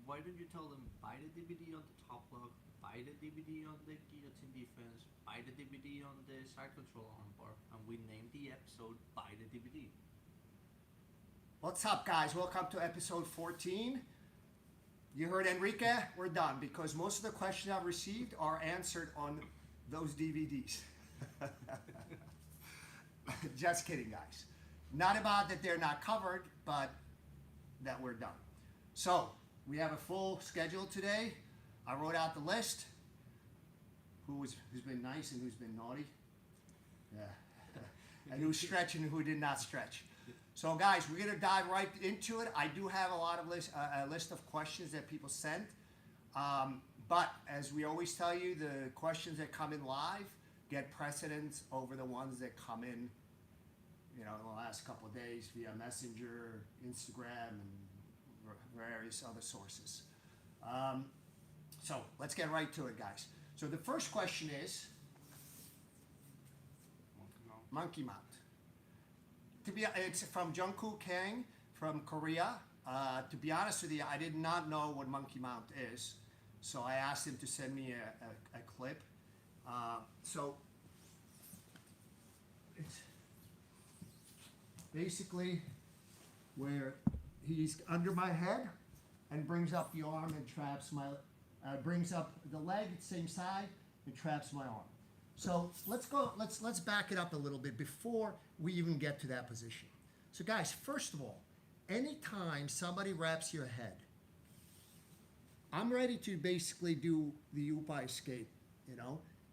why don't you tell them buy the DVD on the top lock, buy the DVD on the guillotine defense, buy the DVD on the side control armbar, and we named the episode Buy the DVD. What's up, guys? Welcome to episode 14. You heard Enrique? We're done because most of the questions I've received are answered on those DVDs. Just kidding, guys. Not about that they're not covered, but that we're done. So, we have a full schedule today. I wrote out the list. Who's been nice and who's been naughty. Yeah. And who's stretching and who did not stretch. So guys, we're going to dive right into it. I do have a lot of a list of questions that people sent. But as we always tell you, the questions that come in live get precedence over the ones that come in, in the last couple of days via Messenger, Instagram, and various other sources. So let's get right to it, guys. So the first question is monkey mount. It's from Jungkook Kang from Korea. To be honest with you, I did not know what monkey mount is, so I asked him to send me a clip. So it's basically where he's under my head and brings up the arm and traps my, brings up the leg at the same side and traps my arm. So let's back it up a little bit before we even get to that position. So guys, first of all, anytime somebody wraps your head, I'm ready to basically do the Upa escape,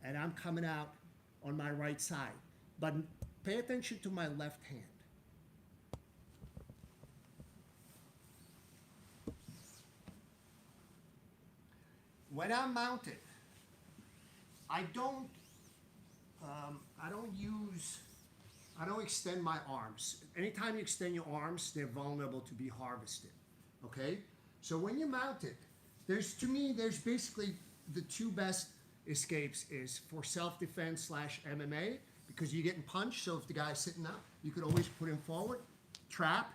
and I'm coming out on my right side. But pay attention to my left hand. When I'm mounted, I don't extend my arms. Anytime you extend your arms, they're vulnerable to be harvested, okay? So when you mount it, there's basically the two best escapes is for self-defense / MMA, because you're getting punched, so if the guy's sitting up, you could always put him forward, trap,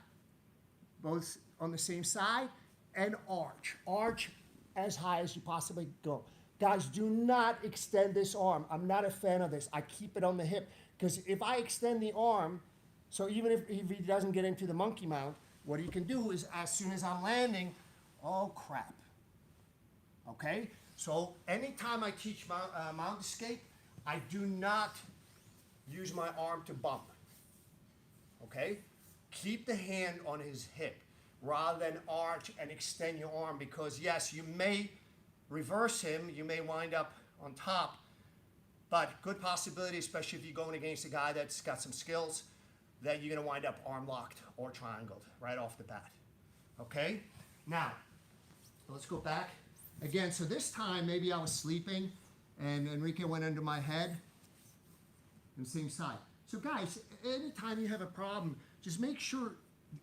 both on the same side, and arch as high as you possibly go. Guys, do not extend this arm. I'm not a fan of this. I keep it on the hip. Because if I extend the arm, so even if he doesn't get into the monkey mount, what you can do is as soon as I'm landing, oh crap. Okay? So anytime I teach mount escape, I do not use my arm to bump. Okay? Keep the hand on his hip rather than arch and extend your arm, because yes, you may reverse him, you may wind up on top, but good possibility, especially if you're going against a guy that's got some skills, that you're going to wind up arm locked or triangled right off the bat. Okay? Now, let's go back. Again, so this time maybe I was sleeping and Enrique went under my head on the same side. So guys, anytime you have a problem, just make sure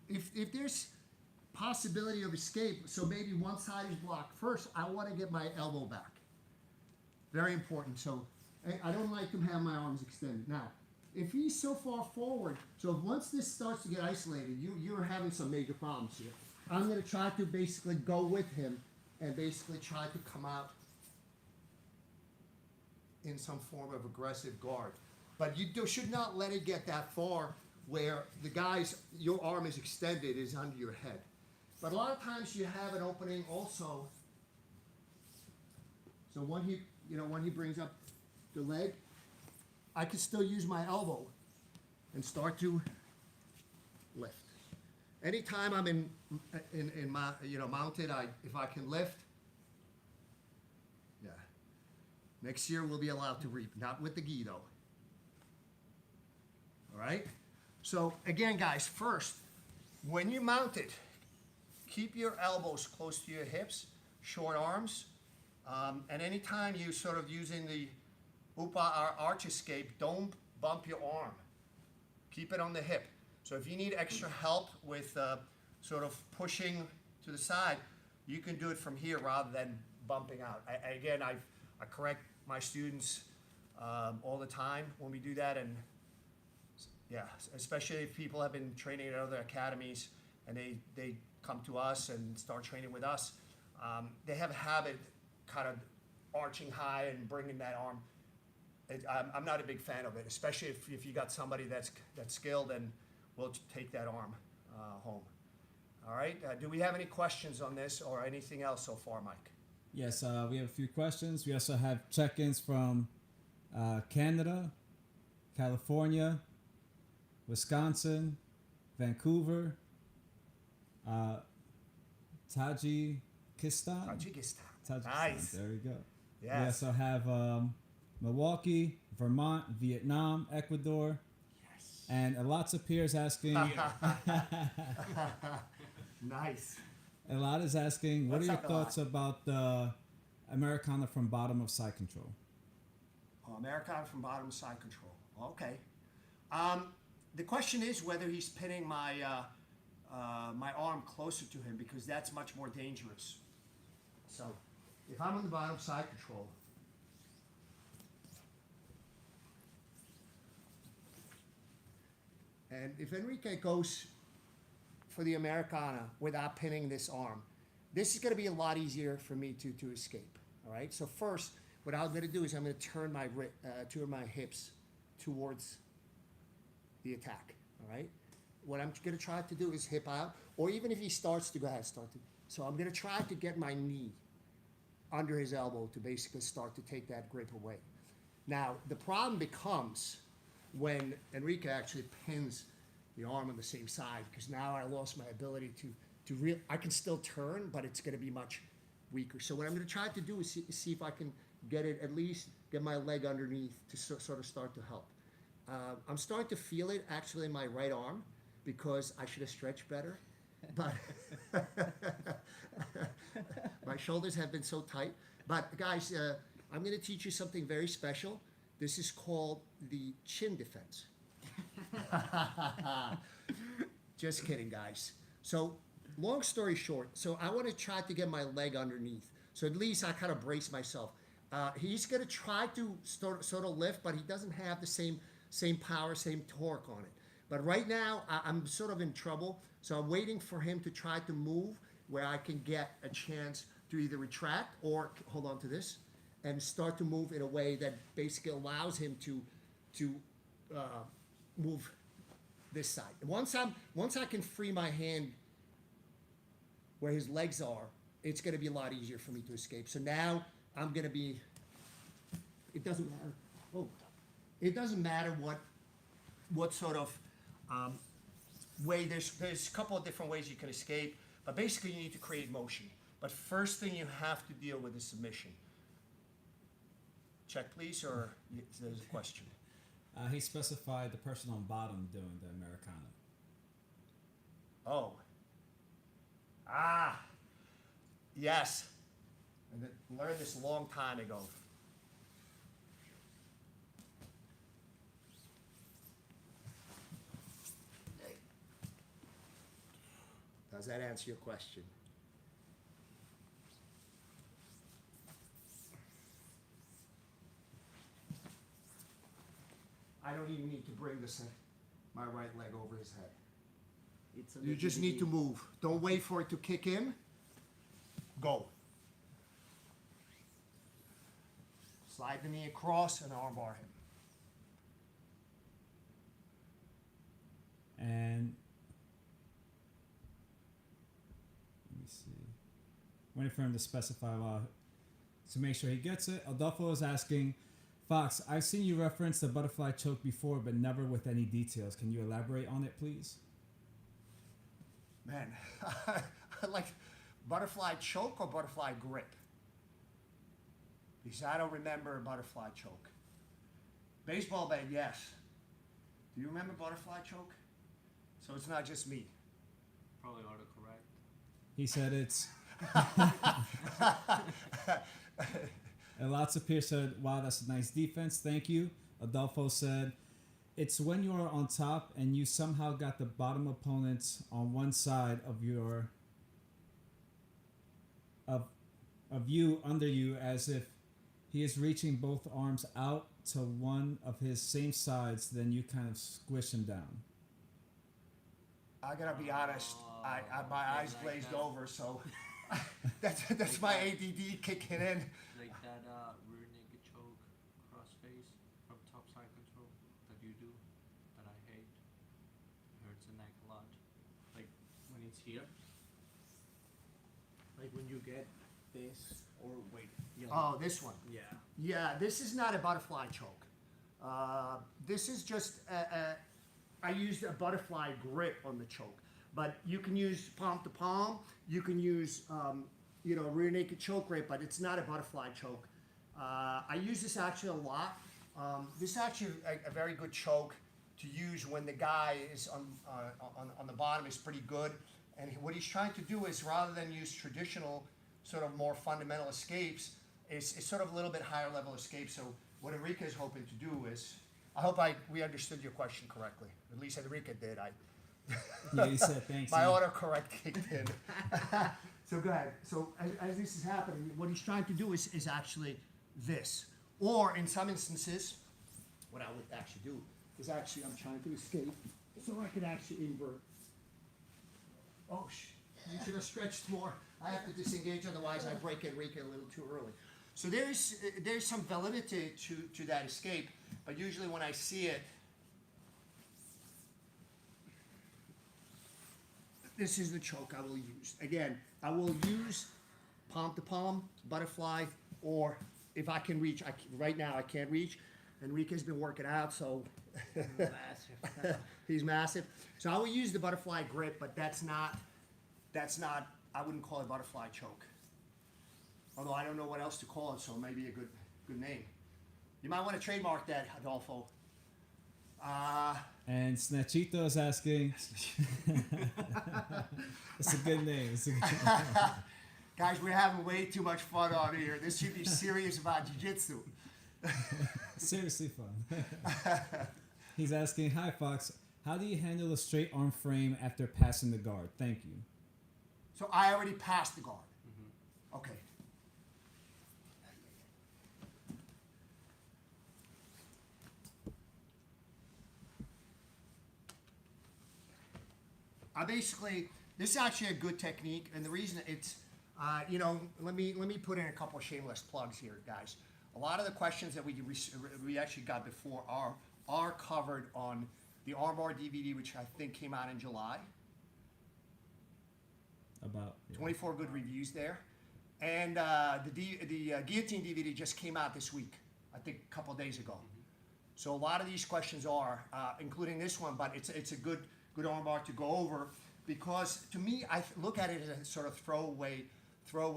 if there's possibility of escape, so maybe one side is blocked. First, I want to get my elbow back. Very important. So I don't like to have my arms extended. Now, if he's so far forward, so once this starts to get isolated, you're having some major problems here. I'm going to try to basically go with him and basically try to come out in some form of aggressive guard. But you should not let it get that far where your arm is extended, is under your head. But a lot of times you have an opening also. So when he brings up the leg, I can still use my elbow and start to lift. Anytime I'm in my mounted, if I can lift, yeah. Next year we'll be allowed to reap, not with the gi though. All right. So again, guys, first, when you mount it, keep your elbows close to your hips, short arms, and anytime you sort of using the Upa or arch escape, don't bump your arm. Keep it on the hip. So if you need extra help with sort of pushing to the side, you can do it from here rather than bumping out. I correct my students all the time when we do that, and yeah, especially if people have been training at other academies and they come to us and start training with us, they have a habit kind of arching high and bringing that arm. I'm not a big fan of it, especially if you got somebody that's skilled and will take that arm home. All right. Do we have any questions on this or anything else so far, Mike? Yes, we have a few questions. We also have check-ins from Canada, California, Wisconsin, Vancouver, Tajikistan. Nice. There we go. Yes. We also have Milwaukee, Vermont, Vietnam, Ecuador, Yes. and lots of peers asking. Nice. A lot is asking, what What's are your that a lot? thoughts about the Americana from bottom of side control? Oh, Americana from bottom side control. Okay. The question is whether he's pinning my my arm closer to him, because that's much more dangerous. So, if I'm on the bottom side control, and if Enrique goes for the Americana without pinning this arm, this is going to be a lot easier for me to escape. All right. So first, what I'm going to do is I'm going to turn my hips towards the attack. All right. What I'm going to try to do is hip out, or even if he starts to go ahead, start to. So I'm going to try to get my knee under his elbow to basically start to take that grip away. Now the problem becomes when Enrique actually pins the arm on the same side, because now I lost my ability to I can still turn, but it's going to be much weaker. So what I'm going to try to do is see if I can get it, at least get my leg underneath to sort of start to help. I'm starting to feel it actually in my right arm, because I should have stretched better, but my shoulders have been so tight. But guys, I'm going to teach you something very special. This is called the chin defense. Just kidding, guys. So long story short, so I want to try to get my leg underneath. So at least I kind of brace myself. He's going to try to sort of lift, but he doesn't have the same power, same torque on it. But right now, I'm sort of in trouble. So I'm waiting for him to try to move where I can get a chance to either retract or hold on to this and start to move in a way that basically allows him to move this side. Once I can free my hand where his legs are, it's going to be a lot easier for me to escape. So now I'm going to be. It doesn't matter. Oh, it doesn't matter what sort of way. There's a couple of different ways you can escape, but basically you need to create motion. But first thing you have to deal with is submission. Check, please, or there's a question. He specified the person on bottom doing the Americana. Oh. Yes. I learned this a long time ago. Does that answer your question? I don't even need to bring my right leg over his head. You just need to move. Don't wait for it to kick in. Go. Slide the knee across and armbar him. And let me see. Waiting for him to specify to make sure he gets it. Adolfo is asking, Fox, I've seen you reference the butterfly choke before, but never with any details. Can you elaborate on it, please? Man, like butterfly choke or butterfly grip? Because I don't remember a butterfly choke. Baseball bat, yes. Do you remember butterfly choke? So it's not just me. Probably autocorrect. He said it's... And lots of peers said, wow, that's a nice defense. Thank you. Adolfo said, it's when you are on top and you somehow got the bottom opponents on one side of your of you under you, as if he is reaching both arms out to one of his same sides, then you kind of squish him down. I gotta be honest, my eyes glazed over, so That's my ADD kicking in. Like that rear naked choke crossface from top side control that you do, that I hate. It hurts the neck a lot. Like when it's here. Like when you get this, or wait. Yeah. Oh, this one. Yeah. Yeah, this is not a butterfly choke. This is just I used a butterfly grip on the choke, but you can use palm to palm. You can use rear naked choke grip, but it's not a butterfly choke. I use this actually a lot. This is actually a very good choke to use when the guy is on the bottom is pretty good, and what he's trying to do is, rather than use traditional sort of more fundamental escapes, it's sort of a little bit higher level escape. So what Enrique is hoping to do is, I hope we understood your question correctly. At least Enrique did. Yeah, you said thanks. My man. autocorrect kicked in. So go ahead. So as this is happening, what he's trying to do is actually this. Or in some instances, what I would actually do is actually I'm trying to escape so I could actually invert. Oh, you should have stretched more. I have to disengage, otherwise I break Enrique a little too early. So there's some validity to that escape, but usually when I see it, this is the choke I will use. Again, I will use palm to palm, butterfly, or if I can reach, right now I can't reach. Enrique's been working out, so Massive. he's massive. So I will use the butterfly grip, but that's not, I wouldn't call it butterfly choke. Although I don't know what else to call it, so maybe a good name. You might want to trademark that, Adolfo. And Snatchito is asking. It's a good name. It's a good name. Guys, we're having way too much fun on here. This should be serious about jiu-jitsu. Seriously fun. He's asking, hi Fox, how do you handle a straight arm frame after passing the guard? Thank you. So I already passed the guard. Mm-hmm. Okay. This is actually a good technique, and the reason it's, let me put in a couple of shameless plugs here, guys. A lot of the questions that we actually got before are covered on the ARMBAR DVD, which I think came out in July. About 24 good reviews there, and the guillotine DVD just came out this week, I think a couple of days ago. Mm-hmm. So a lot of these questions are, including this one, but it's a good armbar to go over, because to me I look at it as a sort of throwaway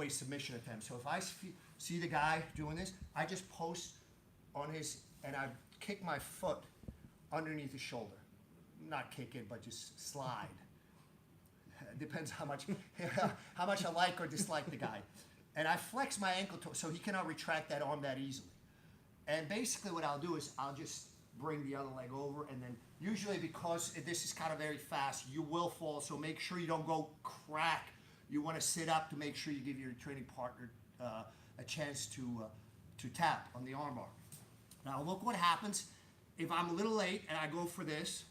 submission attempt. So if I see the guy doing this, I just post on his, and I kick my foot underneath his shoulder, not kick it, but just slide. Depends how much I like or dislike the guy. And I flex my ankle so he cannot retract that arm that easily. And basically what I'll do is I'll just bring the other leg over, and then usually, because this is kind of very fast, you will fall, so make sure you don't go crack. You want to sit up to make sure you give your training partner a chance to tap on the armbar. Now look what happens if I'm a little late and I go for this.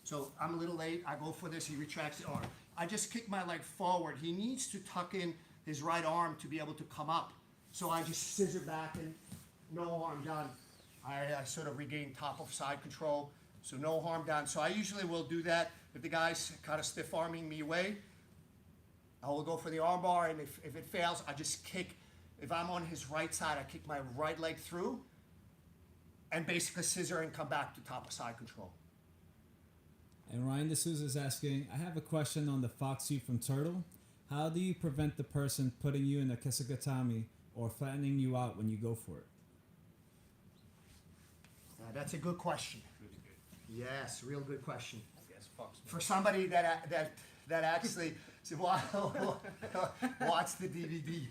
So I'm a little late, I go for this, he retracts the arm. I just kick my leg forward. He needs to tuck in his right arm to be able to come up. So I just scissor back and no harm done. I sort of regain top of side control, so no harm done. So I usually will do that if the guy's kind of stiff arming me away. I will go for the armbar, and if it fails, I just kick. If I'm on his right side, I kick my right leg through and basically scissor and come back to top of side control. And Ryan D'Souza is asking, I have a question on the Fox suit from Turtle. How do you prevent the person putting you in a kesugatami or flattening you out when you go for it? That's a good question. Really good. Yes, real good question. Yes, Fox. For somebody that actually watched the DVD.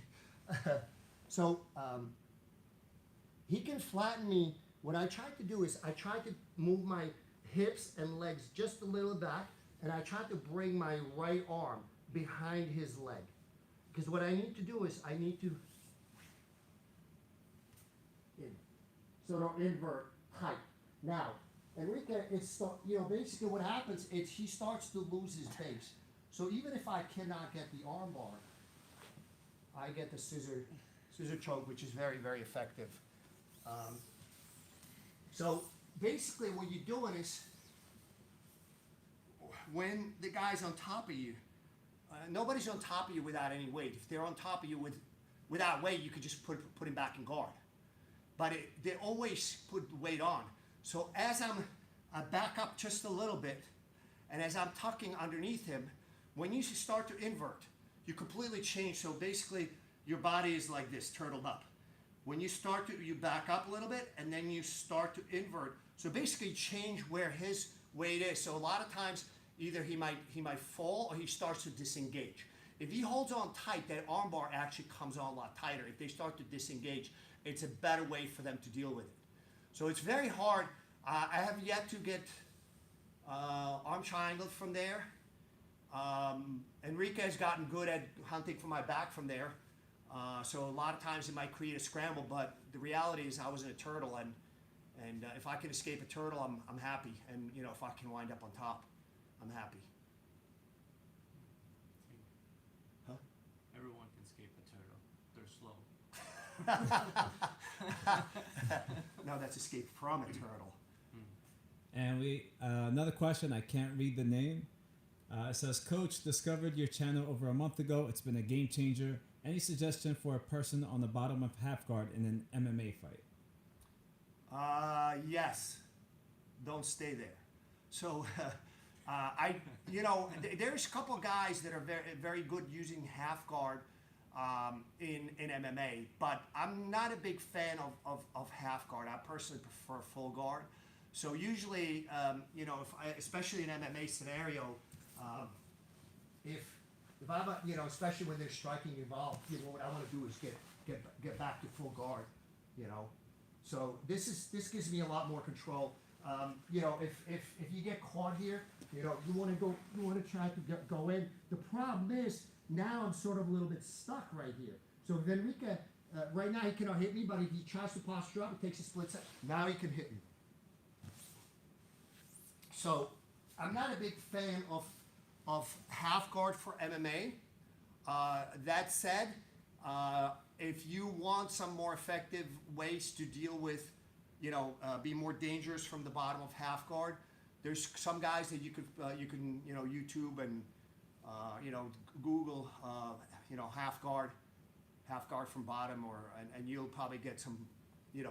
So he can flatten me. What I tried to do is I tried to move my hips and legs just a little back, and I tried to bring my right arm behind his leg. Because what I need to do is I need to sort of invert tight. Now, Enrique, basically what happens is he starts to lose his base. So even if I cannot get the armbar, I get the scissor choke, which is very, very effective. So basically what you're doing is, when the guy's on top of you, nobody's on top of you without any weight. If they're on top of you without weight, you could just put him back in guard. But they always put the weight on. So as I back up just a little bit, and as I'm tucking underneath him, when you start to invert, you completely change. So basically, your body is like this, turtled up. When you start to, you back up a little bit, and then you start to invert. So basically, change where his weight is. So a lot of times, either he might fall or he starts to disengage. If he holds on tight, that armbar actually comes on a lot tighter. If they start to disengage, it's a better way for them to deal with it. So it's very hard. I have yet to get arm triangled from there. Enrique has gotten good at hunting for my back from there. So a lot of times it might create a scramble, but the reality is I was in a turtle, and if I can escape a turtle, I'm happy. And you know, if I can wind up on top, I'm happy. Huh? Everyone can escape a turtle. They're slow. No, that's escape from a turtle. And we another question. I can't read the name. It says, Coach, discovered your channel over a month ago. It's been a game changer. Any suggestion for a person on the bottom of half guard in an MMA fight? Yes. Don't stay there. So, there's a couple guys that are very, very good using half guard in MMA, but I'm not a big fan of half guard. I personally prefer full guard. So usually, especially in MMA scenario, if I'm, especially when there's striking involved, what I want to do is get back to full guard, So this gives me a lot more control. If you get caught here, you want to try to go in. The problem is now I'm sort of a little bit stuck right here. So if Enrique, right now he cannot hit me, but if he tries to posture up, it takes a split second. Now he can hit me. So I'm not a big fan of half guard for MMA. That said, if you want some more effective ways to deal with, be more dangerous from the bottom of half guard, there's some guys that you can YouTube and Google half guard from bottom, and you'll probably get some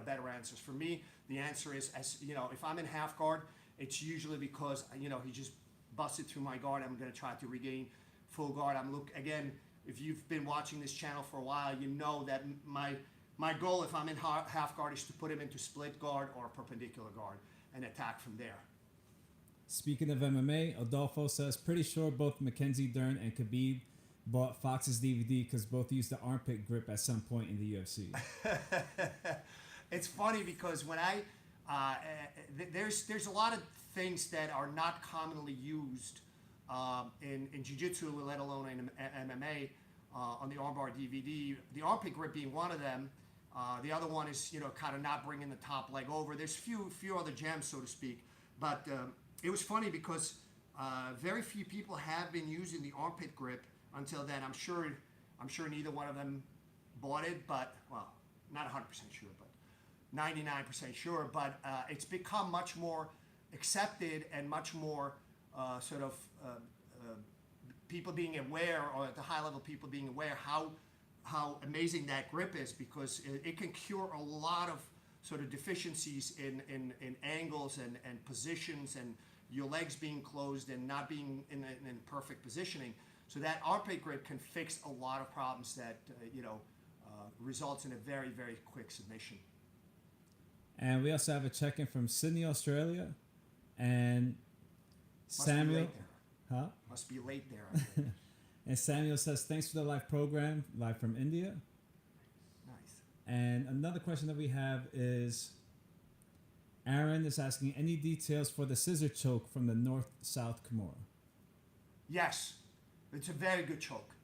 better answers. For me, the answer is, if I'm in half guard, it's usually because he just busted through my guard. I'm going to try to regain full guard. Again, if you've been watching this channel for a while, you know that my goal, if I'm in half guard, is to put him into split guard or perpendicular guard and attack from there. Speaking of MMA, Adolfo says, pretty sure both Mackenzie Dern and Khabib bought Fox's DVD because both used the armpit grip at some point in the UFC. It's funny because when there's a lot of things that are not commonly used in jiu-jitsu, let alone in MMA, on the armbar DVD. The armpit grip being one of them. The other one is, kind of not bringing the top leg over. There's few other gems, so to speak. But it was funny because very few people have been using the armpit grip until then. I'm sure neither one of them bought it, but, well, not 100% sure, but 99% sure. But it's become much more accepted and much more people being aware, or at the high level people being aware how amazing that grip is, because it can cure a lot of sort of deficiencies in angles and positions, and your legs being closed and not being in perfect positioning. So that armpit grip can fix a lot of problems that results in a very, very quick submission. And we also have a check-in from Sydney, Australia, and Samuel. Huh? Must be late there. And Samuel says, thanks for the live program, live from India. Nice. And another question that we have is, Aaron is asking, any details for the scissor choke from the North-South Kimura? Yes, it's a very good choke.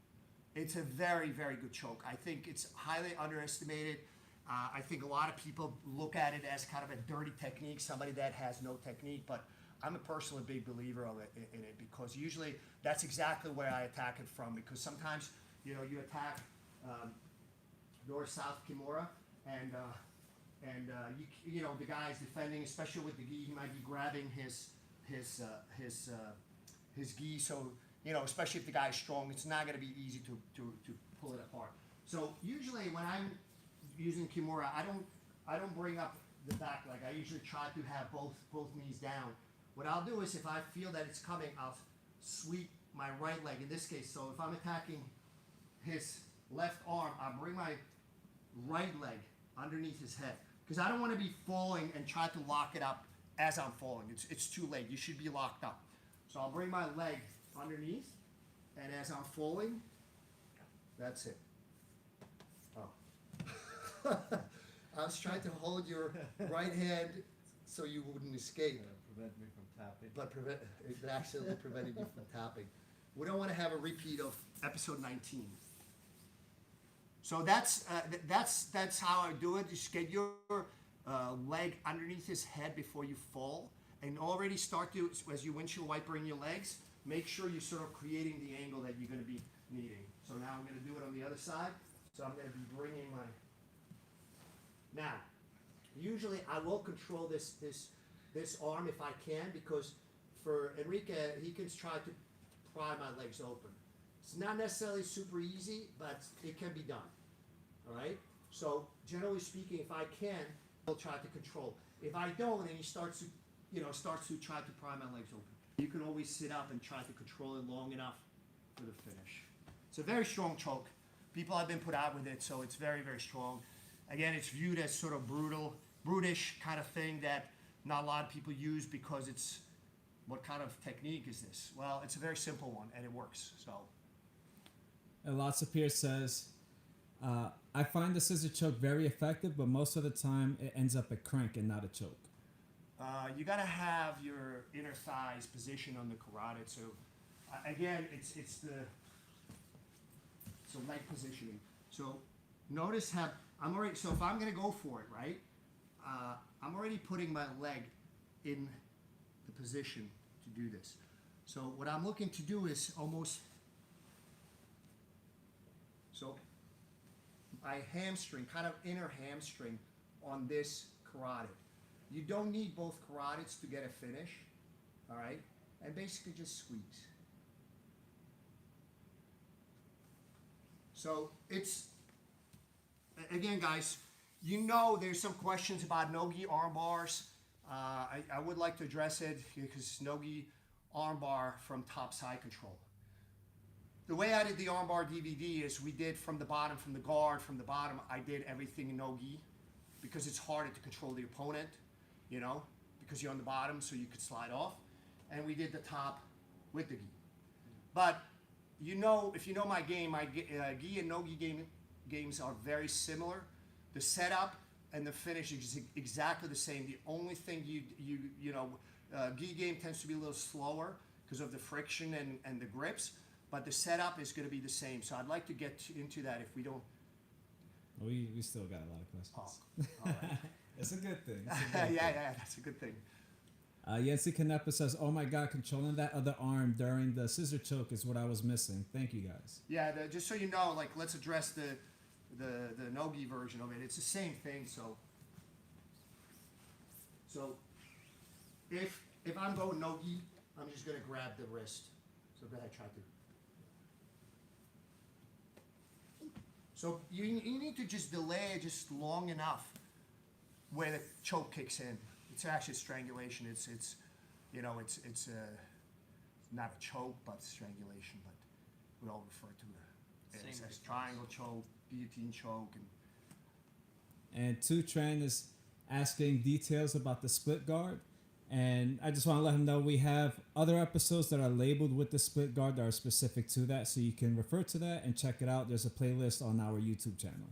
It's a very, very good choke. I think it's highly underestimated. I think a lot of people look at it as kind of a dirty technique, somebody that has no technique, but I'm a personally big believer of it in it, because usually that's exactly where I attack it from. Because sometimes you attack north-south kimura, and the guy's defending, especially with the gi, he might be grabbing his gi. So especially if the guy's strong, it's not going to be easy to pull it apart. So usually when I'm using kimura, I don't bring up the back leg. I usually try to have both knees down. What I'll do is, if I feel that it's coming, I'll sweep my right leg in this case. So if I'm attacking his left arm, I'll bring my right leg underneath his head, because I don't want to be falling and try to lock it up as I'm falling. It's too late. You should be locked up. So I'll bring my leg underneath, and as I'm falling, that's it. Oh. I was trying to hold your right hand so you wouldn't escape. Prevent me from tapping. But it actually prevented you from tapping. We don't want to have a repeat of episode 19. So that's how I do it. Just get your leg underneath his head before you fall, and already start to, as you windshield wiper in your legs, make sure you're sort of creating the angle that you're going to be needing. So now I'm going to do it on the other side. So I'm going to be bringing my... Now, usually I will control this arm if I can, because for Enrique, he can try to pry my legs open. It's not necessarily super easy, but it can be done. All right? So generally speaking, if I can, I'll try to control. If I don't, and he starts to try to pry my legs open, you can always sit up and try to control it long enough for the finish. It's a very strong choke. People have been put out with it, so it's very, very strong. Again, it's viewed as sort of brutish kind of thing that not a lot of people use, because it's, what kind of technique is this? Well, it's a very simple one, and it works. So. And Lots of Pierce says, I find the scissor choke very effective, but most of the time it ends up a crank and not a choke. You got to have your inner thighs positioned on the carotid. So again, it's leg positioning. So notice how I'm already. So if I'm going to go for it, right? I'm already putting my leg in the position to do this. So what I'm looking to do is almost. So my hamstring, kind of inner hamstring on this carotid. You don't need both carotids to get a finish, all right? And basically just squeeze. So it's, again guys, there's some questions about no-gi arm bars. I would like to address it, because no-gi arm bar from top side control. The way I did the armbar DVD is we did from the bottom, from the guard, from the bottom, I did everything in no-gi, because it's harder to control the opponent, because you're on the bottom, so you could slide off. And we did the top with the gi. But if you know my game, my gi and no-gi games are very similar. The setup and the finish is exactly the same. The only thing gi game tends to be a little slower because of the friction and the grips. But the setup is going to be the same. So I'd like to get into that if we don't. We still got a lot of questions. Oh, all right. It's a good thing. Yeah, that's a good thing. Yancy Canepa says, oh my God, controlling that other arm during the scissor choke is what I was missing. Thank you guys. Yeah, just so you know, let's address the no-gi version of it. It's the same thing. So if I'm going no-gi, I'm just going to grab the wrist. So go ahead, try to. So you need to just delay it just long enough where the choke kicks in. It's actually strangulation. It's not a choke, but strangulation. But we all refer to it as triangle choke, guillotine choke, and Tu Tran is asking details about the split guard. And I just want to let him know we have other episodes that are labeled with the split guard that are specific to that, so you can refer to that and check it out. There's a playlist on our YouTube channel.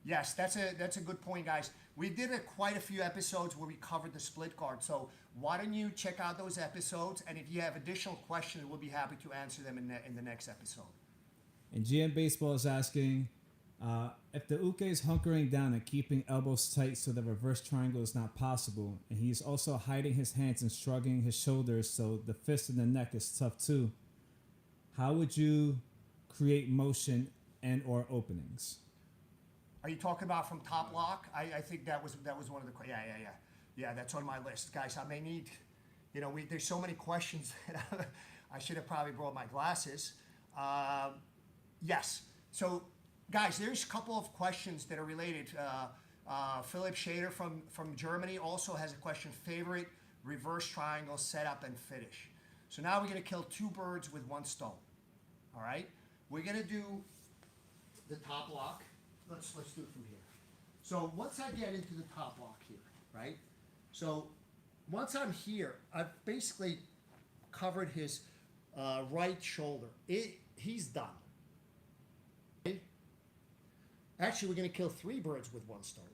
Yes, that's a good point, guys. We did quite a few episodes where we covered the split guard. So why don't you check out those episodes? And if you have additional questions, we'll be happy to answer them in the next episode. And GM Baseball is asking, If the uke is hunkering down and keeping elbows tight so the reverse triangle is not possible, and he's also hiding his hands and shrugging his shoulders so the fist in the neck is tough too, how would you create motion and or openings? Are you talking about from Top Lock? I think that was one of the yeah, that's on my list, guys. I may need, there's so many questions that I should have probably brought my glasses. Yes. So, guys, there's a couple of questions that are related. Philip Shader from Germany also has a question: favorite reverse triangle setup and finish. So now we're gonna kill two birds with one stone. All right. We're gonna do the top lock. Let's do it from here. So once I get into the top lock here, right? So once I'm here, I've basically covered his right shoulder. He's done. Okay? Actually, we're going to kill three birds with one stone,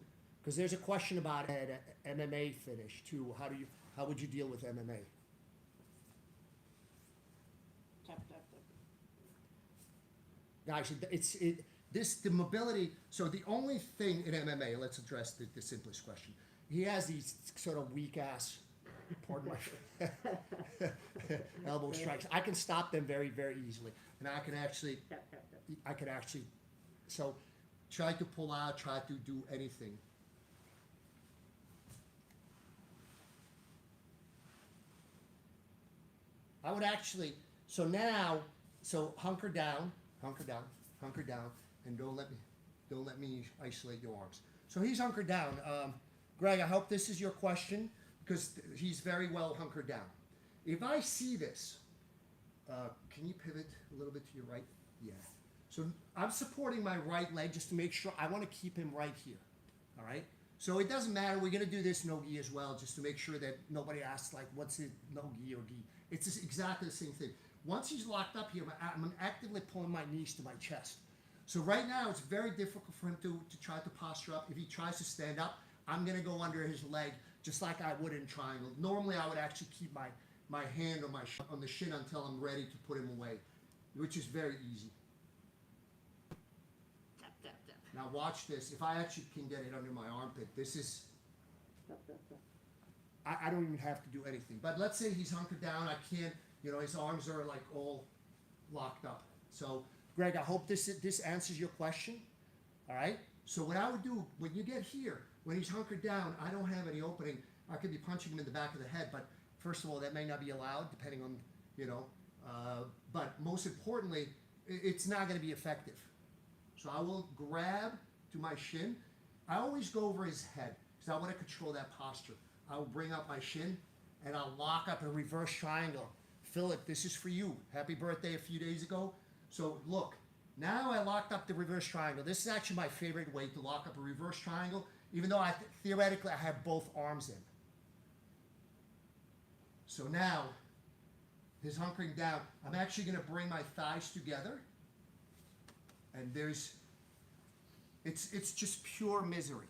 because there's a question about an MMA finish too. How would you deal with MMA? Tap, tap, tap. Guys, the mobility. So the only thing in MMA, let's address the simplest question. He has these sort of weak ass, pardon my elbow strikes. I can stop them very, very easily, and I can actually, so try to pull out, try to do anything. I would actually, so hunker down, and don't let me isolate your arms. So he's hunkered down. Greg, I hope this is your question, because he's very well hunkered down. If I see this, can you pivot a little bit to your right? Yeah. So I'm supporting my right leg just to make sure. I want to keep him right here. All right? So it doesn't matter. We're going to do this no-gi as well, just to make sure that nobody asks, like, what's it, no-gi or gi? It's just exactly the same thing. Once he's locked up here, I'm actively pulling my knees to my chest. So right now, it's very difficult for him to try to posture up. If he tries to stand up, I'm going to go under his leg, just like I would in triangle. Normally, I would actually keep my hand on the shin until I'm ready to put him away, which is very easy. Tap, tap, tap. Now watch this. If I actually can get it under my armpit, this is, Tap, tap, tap. I don't even have to do anything. But let's say he's hunkered down. I can't, his arms are like all locked up. So, Greg, I hope this answers your question. All right? So what I would do, when you get here, when he's hunkered down, I don't have any opening. I could be punching him in the back of the head, but first of all, that may not be allowed, depending on, but most importantly, it's not going to be effective. So I will grab to my shin. I always go over his head, because I want to control that posture. I will bring up my shin, and I'll lock up a reverse triangle. Philip, this is for you. Happy birthday a few days ago. So look, now I locked up the reverse triangle. This is actually my favorite way to lock up a reverse triangle, even though theoretically I have both arms in. So now, his hunkering down, I'm actually going to bring my thighs together, and it's just pure misery.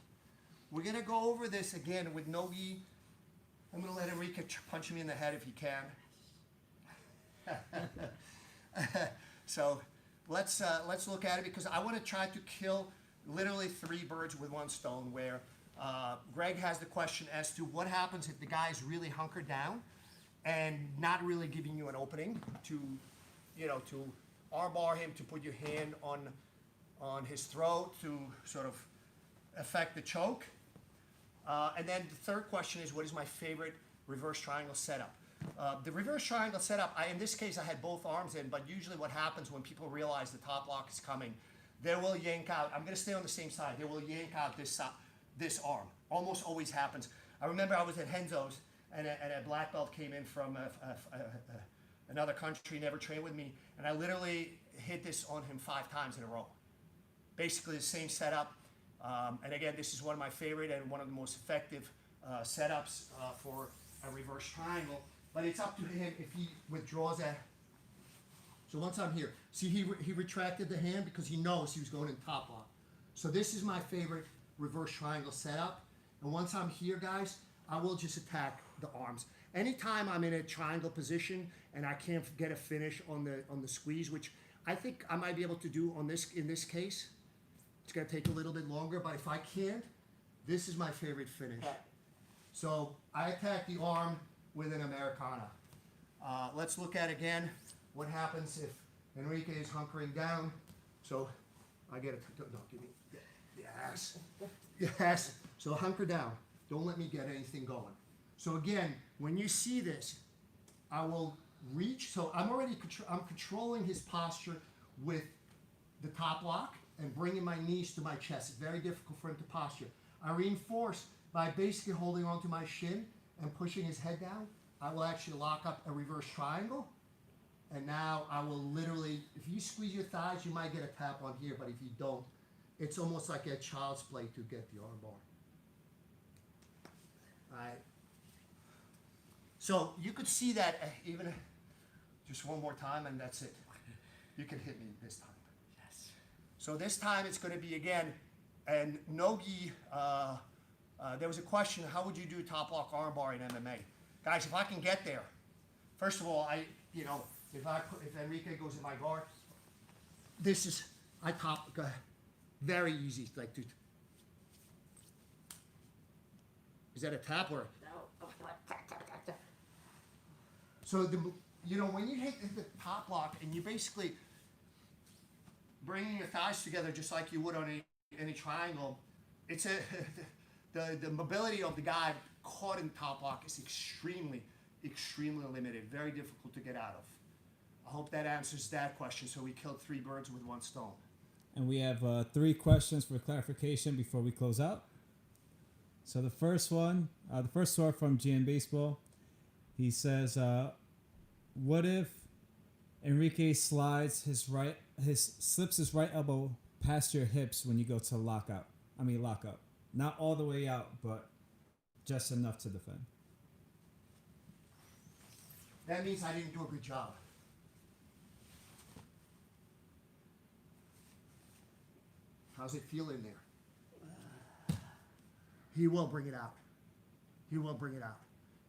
We're going to go over this again with no-gi. I'm going to let Enrique punch me in the head if he can. So let's look at it, because I want to try to kill literally three birds with one stone, where Greg has the question as to what happens if the guy's really hunkered down and not really giving you an opening to armbar him, to put your hand on his throat to sort of affect the choke. And then the third question is, what is my favorite reverse triangle setup? The reverse triangle setup, in this case, I had both arms in, but usually what happens when people realize the top lock is coming, they will yank out. I'm going to stay on the same side. They will yank out this arm. Almost always happens. I remember I was at Renzo's, and a black belt came in from another country, never trained with me, and I literally hit this on him 5 times in a row. Basically the same setup. And again, this is one of my favorite and one of the most effective setups for a reverse triangle. But it's up to him if he withdraws that. So once I'm here, see he retracted the hand because he knows he was going in top lock. So this is my favorite reverse triangle setup. And once I'm here, guys, I will just attack the arms. Anytime I'm in a triangle position and I can't get a finish on the squeeze, which I think I might be able to do in this case, It's gonna take a little bit longer, but if I can't, this is my favorite finish. So I attack the arm with an Americana. Let's look at again what happens if Enrique is hunkering down. So I get it. No, give me. Yes. Yes. So hunker down. Don't let me get anything going. So again, when you see this, I will reach. So I'm already I'm controlling his posture with the top lock and bringing my knees to my chest. It's very difficult for him to posture. I reinforce by basically holding onto my shin and pushing his head down. I will actually lock up a reverse triangle. And now I will literally, if you squeeze your thighs, you might get a tap on here, but if you don't, it's almost like a child's play to get the arm bar. All right. So you could see that even just one more time, and that's it. You can hit me this time. Yes. So this time it's going to be again, and nogi. There was a question: how would you do top lock armbar in MMA, guys? If I can get there, first of all, if Enrique goes in my guard, this is very easy. Like, dude, is that a tap or? So when you hit the top lock and you basically bringing your thighs together just like you would on any triangle, it's the mobility of the guy caught in top lock is extremely limited, very difficult to get out of. I hope that answers that question. So we killed 3 birds with 1 stone. And we have 3 questions for clarification before we close out. So the first one from GM Baseball, he says, what if Enrique slips his right elbow past your hips when you go to lock up? Not all the way out, but just enough to defend. That means I didn't do a good job. How's it feel in there? He will bring it out. He will bring it out.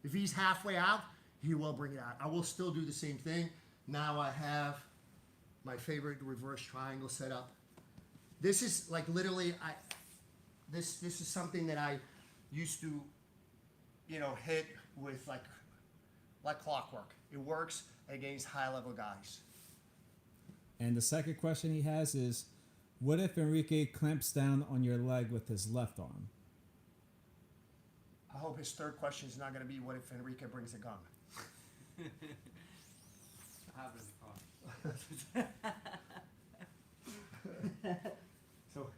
If he's halfway out, he will bring it out. I will still do the same thing. Now I have my favorite reverse triangle set up. This is like literally, this is something that I used to, hit with like clockwork. It works against high-level guys. And the second question he has is, what if Enrique clamps down on your leg with his left arm? I hope his third question is not going to be, what if Enrique brings a gun? So,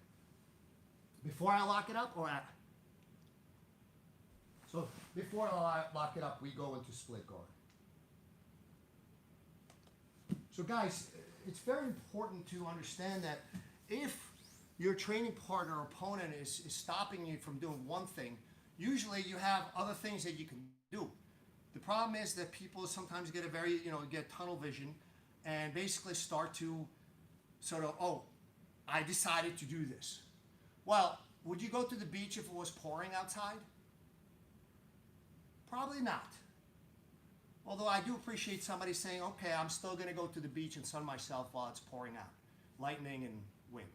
before I lock it up, so before I lock it up, we go into split guard. So guys, it's very important to understand that if your training partner or opponent is stopping you from doing one thing, usually you have other things that you can do. The problem is that people sometimes get get tunnel vision and basically start to sort of, I decided to do this. Well, would you go to the beach if it was pouring outside? Probably not. Although I do appreciate somebody saying, okay, I'm still going to go to the beach and sun myself while it's pouring out, lightning and wind.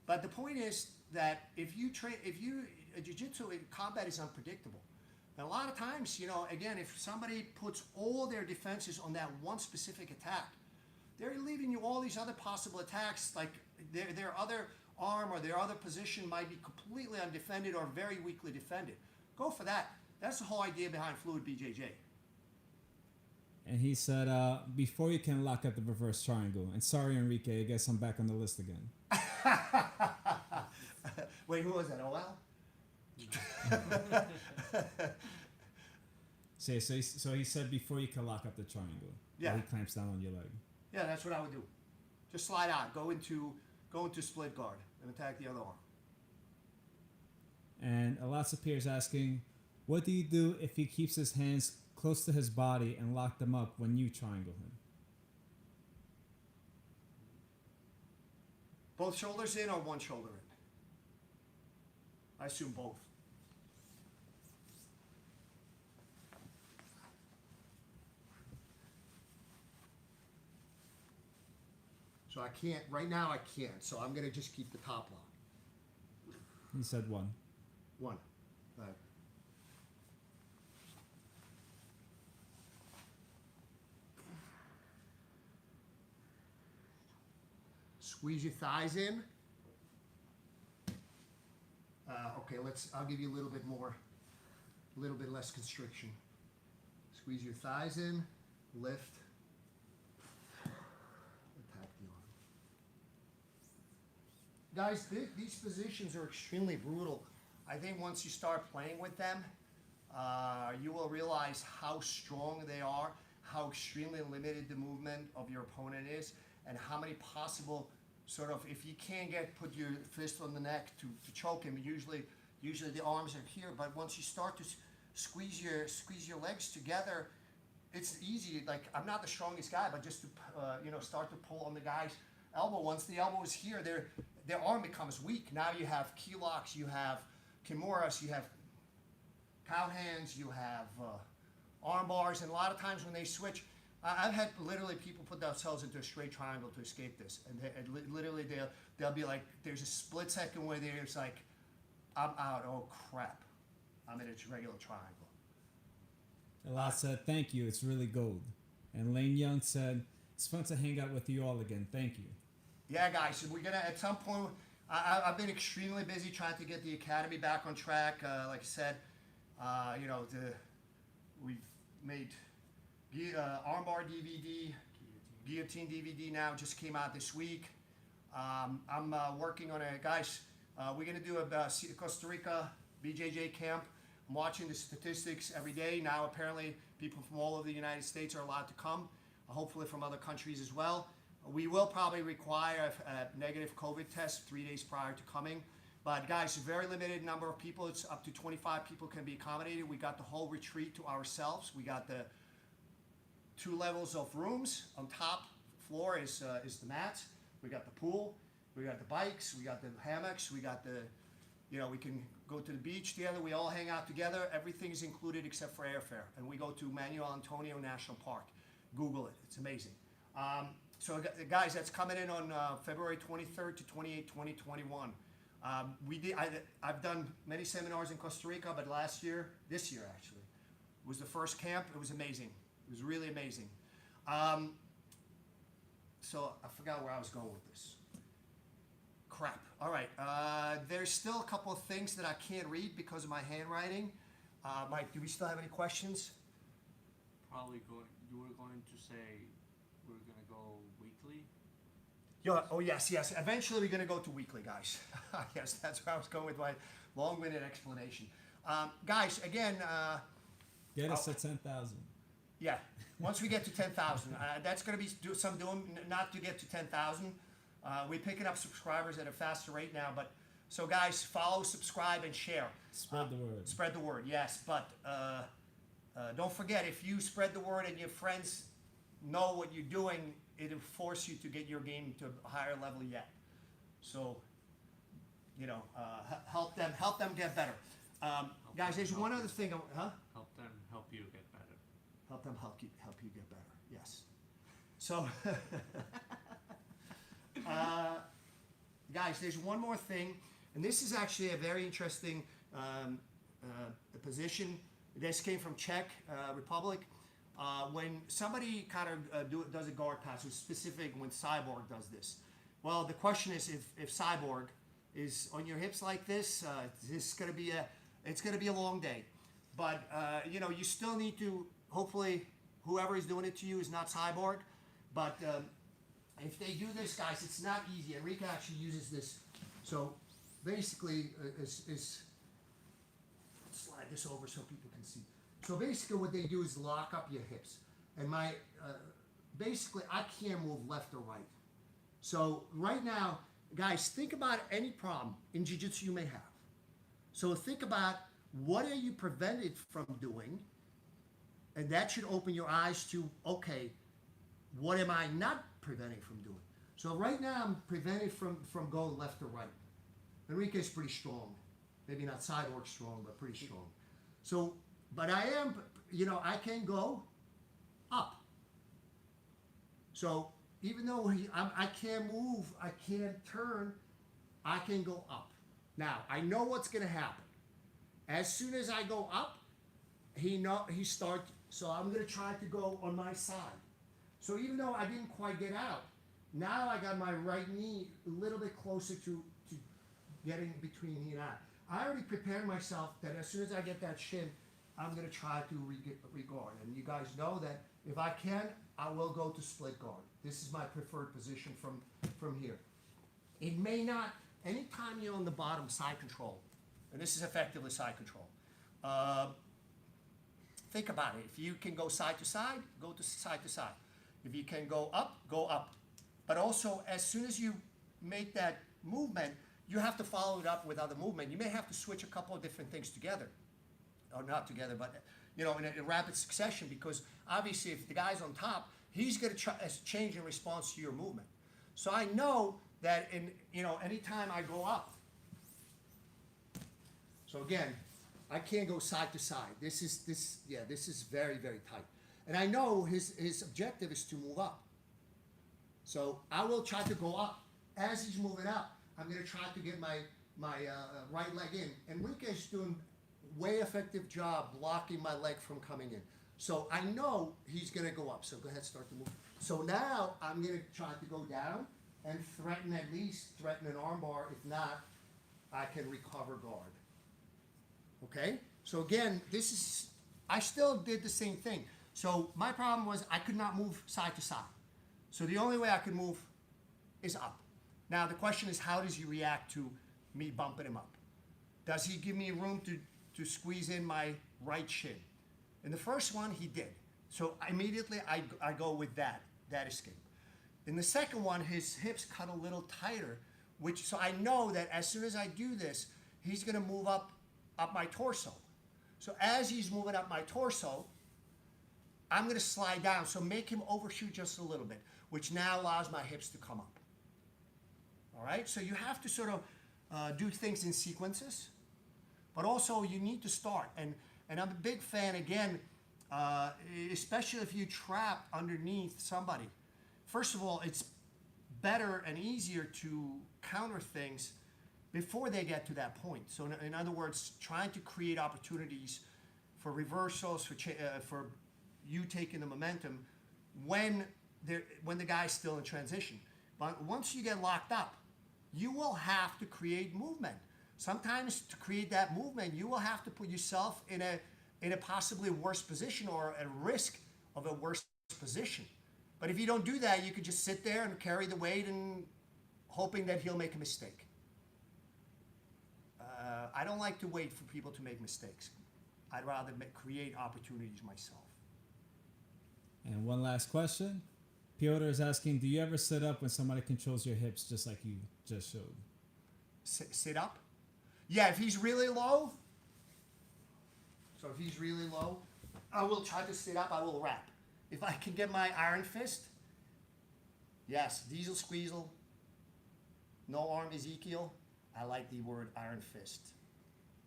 But the point is that jiu-jitsu, combat is unpredictable. And a lot of times, again, if somebody puts all their defenses on that one specific attack, they're leaving you all these other possible attacks, like their other arm or their other position might be completely undefended or very weakly defended. Go for that. That's the whole idea behind Fluid BJJ. And he said, before you can lock up the reverse triangle, and sorry, Enrique, I guess I'm back on the list again. Wait, who was that? OL? So he said before you can lock up the triangle. Yeah. He clamps down on your leg. Yeah, that's what I would do. Just slide out, go into split guard, and attack the other arm. And Alasapir is asking, what do you do if he keeps his hands close to his body and lock them up when you triangle him? Both shoulders in or one shoulder in? I assume both. So I can't, right now I can't, so I'm going to just keep the top lock. He said 1. 1. Right. Squeeze your thighs in. Okay, I'll give you a little bit more, a little bit less constriction. Squeeze your thighs in, lift, attack the arm. Guys, these positions are extremely brutal. I think once you start playing with them, you will realize how strong they are, how extremely limited the movement of your opponent is, and how many possible sort of, if you can't put your fist on the neck to choke him, usually the arms are here, but once you start to squeeze your legs together, it's easy. Like, I'm not the strongest guy, but just to start to pull on the guy's elbow. Once the elbow is here, their arm becomes weak. Now you have key locks, you have kimuras, you have cow hands, you have arm bars, and a lot of times when they switch, I've had literally people put themselves into a straight triangle to escape this, and literally they'll be like, there's a split second where there's like, I'm out, oh crap, I'm in a regular triangle. Elad said, thank you, it's really gold. And Lane Young said, it's fun to hang out with you all again, thank you. Yeah, guys, we're gonna, at some point, I've been extremely busy trying to get the Academy back on track. Like I said, we've made ARMBAR DVD, Guillotine DVD now, just came out this week. I'm working on it, guys. We're gonna do a Costa Rica BJJ camp. I'm watching the statistics every day. Now apparently people from all over the United States are allowed to come, hopefully from other countries as well. We will probably require a negative COVID test 3 days prior to coming. But guys, a very limited number of people. It's up to 25 people can be accommodated. We got the whole retreat to ourselves. We got the 2 levels of rooms. On top floor is the mats. We got the pool. We got the bikes. We got the hammocks. We got the, we can go to the beach together. We all hang out together. Everything is included except for airfare. And we go to Manuel Antonio National Park. Google it. It's amazing. So guys, that's coming in on February 23rd to 28th, 2021. I've done many seminars in Costa Rica, but this year actually, was the first camp. It was amazing. It was really amazing. So I forgot where I was going with this. Crap. All right. There's still a couple of things that I can't read because of my handwriting. Mike, do we still have any questions? You were going to say we're going to go weekly? Oh, yes. Eventually we're going to go to weekly, guys. Yes, that's where I was going with my long-winded explanation. Guys, again... Get us to 10,000. Yeah, once we get to 10,000. That's going to be not to get to 10,000. We're picking up subscribers at a faster rate now. But so, guys, follow, subscribe, and share. Spread the word. Spread the word, yes. But don't forget, if you spread the word and your friends know what you're doing, it'll force you to get your game to a higher level yet. So, help them get better. Guys, there's one other thing. Help them help you get better. Help them help you get better. Yes. So, guys, there's one more thing, and this is actually a very interesting position. This came from Czech Republic. When somebody kind of does a guard pass, it's specific when Cyborg does this. Well, the question is if Cyborg is on your hips like this, it's going to be a long day. But you still need to, hopefully whoever is doing it to you is not Cyborg. But if they do this, guys, it's not easy. Enrique actually uses this. So basically, is slide this over so people can see. So basically what they do is lock up your hips. And basically I can't move left or right. So right now, guys, think about any problem in Jiu-Jitsu you may have. So think about what are you prevented from doing, and that should open your eyes to, okay, what am I not preventing from doing? So right now I'm prevented from going left or right. Enrique's pretty strong. Maybe not Cyborg strong, but pretty strong. So, but I am, I can go up. So even though I can't move, I can't turn, I can go up. Now, I know what's going to happen. As soon as I go up, he starts, so I'm going to try to go on my side. So even though I didn't quite get out, now I got my right knee a little bit closer to getting between he and I already prepared myself that as soon as I get that shin, I'm going to try to re-guard. And you guys know that if I can, I will go to split guard. This is my preferred position from here. It may not, anytime you're on the bottom side control, and this is effectively side control, think about it. If you can go side to side, go to side to side. If you can go up, go up. But also, as soon as you make that movement, you have to follow it up with other movement. You may have to switch a couple of different things together. Or not together, but in a rapid succession, because obviously if the guy's on top, he's going to change in response to your movement. So I know that anytime I go up, so again, I can't go side to side. This is very, very tight. And I know his objective is to move up. So I will try to go up. As he's moving up, I'm going to try to get my right leg in. Enrique's doing way effective job blocking my leg from coming in. So I know he's going to go up. So go ahead, start to move. So now I'm going to try to go down and threaten an armbar. If not, I can recover guard. Okay? So again, I still did the same thing. So my problem was I could not move side to side. So the only way I could move is up. Now the question is, how does he react to me bumping him up? Does he give me room to squeeze in my right shin? In the first one, he did. So immediately I go with that escape. In the second one, his hips cut a little tighter, so I know that as soon as I do this, he's going to move up my torso. So as he's moving up my torso, I'm going to slide down, so make him overshoot just a little bit, which now allows my hips to come up. All right? So you have to sort of do things in sequences, but also you need to start. And I'm a big fan, again, especially if you trap underneath somebody. First of all, it's better and easier to counter things before they get to that point. So in other words, trying to create opportunities for reversals, for you taking the momentum when the guy's still in transition. But once you get locked up, you will have to create movement. Sometimes to create that movement, you will have to put yourself in a possibly worse position or at risk of a worse position. But if you don't do that, you could just sit there and carry the weight and hoping that he'll make a mistake. I don't like to wait for people to make mistakes. I'd rather create opportunities myself. And one last question. Piotr is asking, do you ever sit up when somebody controls your hips just like you just showed? Sit up? Yeah, if he's really low. So if he's really low, I will try to sit up. I will wrap. If I can get my iron fist, yes, diesel squeezle, no arm Ezekiel. I like the word iron fist.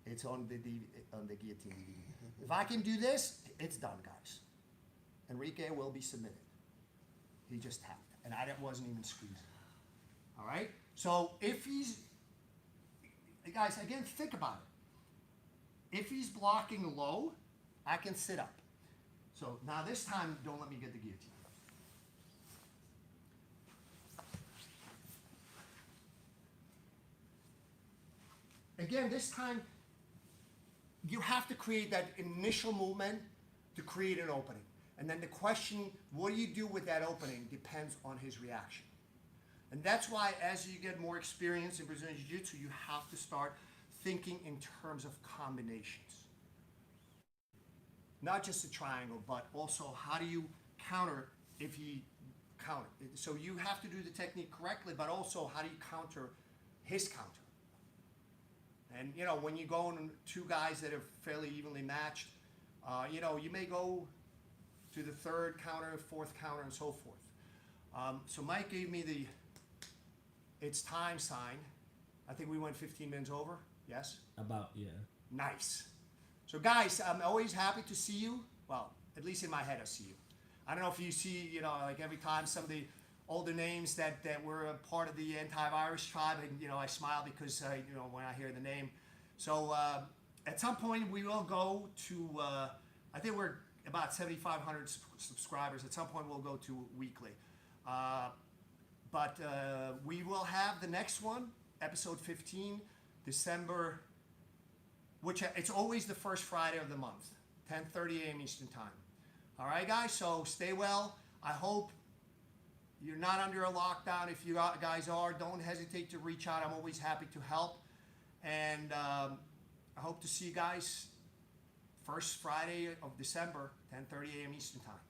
It's on the guillotine DVD. If I can do this, it's done, guys. Enrique will be submitted. He just tapped, and I wasn't even squeezing. All right? So if he's, guys, again, think about it. If he's blocking low, I can sit up. So now this time, don't let me get the guillotine. Again, this time, you have to create that initial movement to create an opening. And then the question, what do you do with that opening, depends on his reaction. And that's why as you get more experience in Brazilian Jiu-Jitsu, you have to start thinking in terms of combinations. Not just a triangle, but also how do you counter if he counter. So you have to do the technique correctly, but also how do you counter his counter. And when you go on two guys that are fairly evenly matched, you may go to the third counter, fourth counter, and so forth. So Mike gave me the it's time sign. I think we went 15 minutes over. Yes? About, yeah. Nice. So guys, I'm always happy to see you. Well, at least in my head I see you. I don't know if you see, like every time somebody all the names that were a part of the anti-virus tribe, and I smile because when I hear the name. So at some point we will go to I think we're about 7,500 subscribers. At some point we'll go to weekly, but we will have the next one, episode 15, December, which it's always the first Friday of the month, 10:30 a.m. Eastern time. All right, guys, so stay well. I hope you're not under a lockdown. If you guys are, don't hesitate to reach out. I'm always happy to help. And I hope to see you guys first Friday of December, 10:30 a.m. Eastern time.